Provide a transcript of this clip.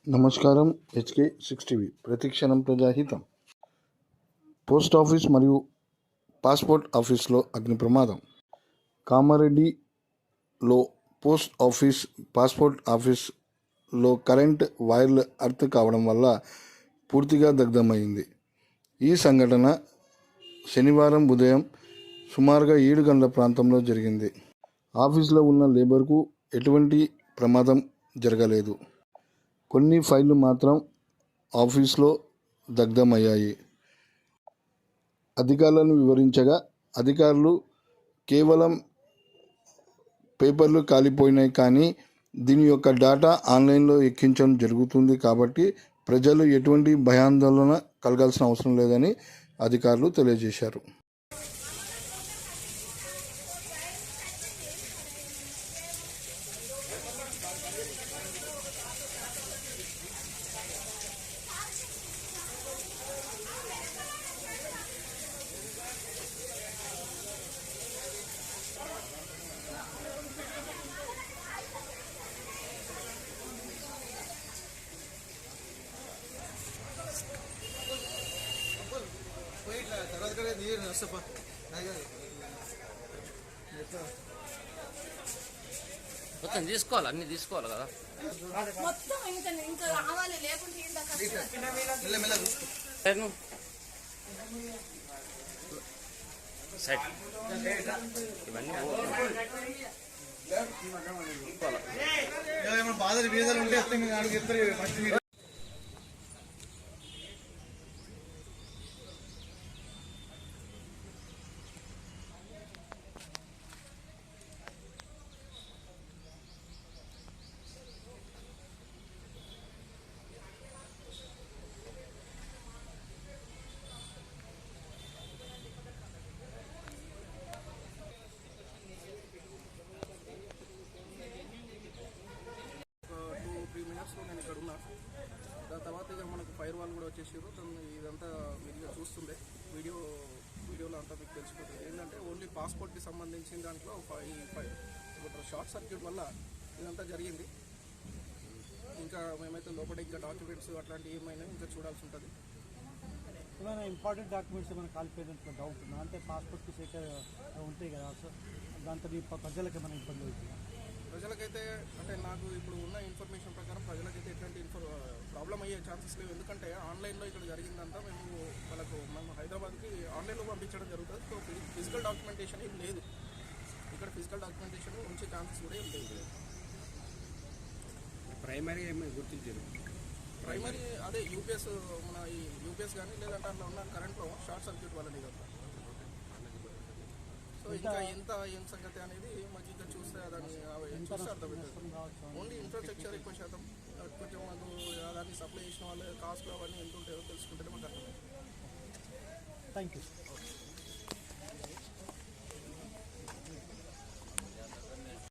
నమస్కారం. HK 6 TV ప్రతిక్షణం ప్రజాహితం. Post office మరియు పాస్పోర్ట్ ఆఫీస్లో అగ్ని ప్రమాదం. కామారెడ్డిలో పోస్ట్ ఆఫీస్, పాస్పోర్ట్ ఆఫీస్లో కరెంట్ వైర్లు అర్త్ కావడం వల్ల పూర్తిగా దగ్ధమైంది. ఈ సంఘటన శనివారం ఉదయం సుమారుగా 7 గంటల ప్రాంతంలో జరిగింది. ఆఫీస్లో ఉన్న లేబర్కు ఎటువంటి ప్రమాదం జరగలేదు. కొన్ని ఫైళ్లు మాత్రం ఆఫీస్లో దగ్ధమయ్యాయి. అధికారులను వివరించగా అధికారులు కేవలం పేపర్లు కాలిపోయినాయి, కానీ దీని యొక్క డేటా ఆన్లైన్లో ఎక్కించడం జరుగుతుంది కాబట్టి ప్రజలు ఎటువంటి భయాందోళన కలగాల్సిన అవసరం లేదని అధికారులు తెలియజేశారు. మొత్తం తీసుకోవాలి, అన్ని తీసుకోవాలి కదా. మొత్తం ఇంకా రావాలి, లేకుంటే ఇవన్నీ బాధలు బీదలు ఉంటే నేను ఇక్కడ ఉన్నా. దాని తర్వాత ఇక మనకు ఫైర్ వాళ్ళు కూడా వచ్చేసారు. ఇదంతా మీరు చూస్తుండే వీడియోలో అంతా మీకు తెలిసిపోతుంది. ఏంటంటే ఓన్లీ పాస్పోర్ట్కి సంబంధించిన దాంట్లో షార్ట్ సర్క్యూట్ వల్ల ఇదంతా జరిగింది. ఇంకా మేమైతే లోపల ఇంకా డాక్యుమెంట్స్ అట్లాంటివి ఏమైనా ఇంకా చూడాల్సి ఉంటుంది. ఏమైనా ఇంపార్టెంట్ డాక్యుమెంట్స్ ఏమైనా కాలిపోయేందుకు డౌట్ ఉందా? అంటే పాస్పోర్ట్కి సెట్ ఉంటాయి కదా, సో దాంతో ప్రజలకు ఏమైనా ఇబ్బంది అవుతుంది? ప్రజలకైతే అంటే నాకు ఇప్పుడు ఉన్న ఇన్ఫర్మేషన్ ప్రకారం ప్రజలకైతే ఎట్లాంటి ప్రాబ్లం అయ్యే ఛాన్సెస్ లేవు. ఎందుకంటే ఆన్లైన్లో ఇక్కడ జరిగిందంతా మేము హైదరాబాద్కి ఆన్లైన్లో పంపించడం జరుగుతుంది. సో ఫిజికల్ డాక్యుమెంటేషన్ ఏం లేదు ఇక్కడ. ఫిజికల్ డాక్యుమెంటేషన్ ఉంచే ఛాన్సెస్ కూడా ఏం లేదు. ప్రైమరీ ఏమైనా గుర్తించారు? ప్రైమరీ అదే యూపీఎస్, మన ఈ యూపీఎస్ కానీ లేదంటే అట్లా ఉన్న కరెంట్లో షార్ట్ సర్క్యూట్ వల్ల ఇదంతా. సో ఇంకా ఏం సంగతి అనేది మాకు ఇంకా చూస్తే దాన్ని చూస్తే అర్థమవుతుంది. ఓన్లీ ఇన్ఫ్రాస్ట్రక్చర్ ఎక్కువ శాతం కొంచెం మాకు దాన్ని సప్లై చేసిన వాళ్ళు కాస్ట్లు అవన్నీ ఎంత ఉంటాయో తెలుసుకుంటే మాకు అర్థమవుతుంది. Thank you.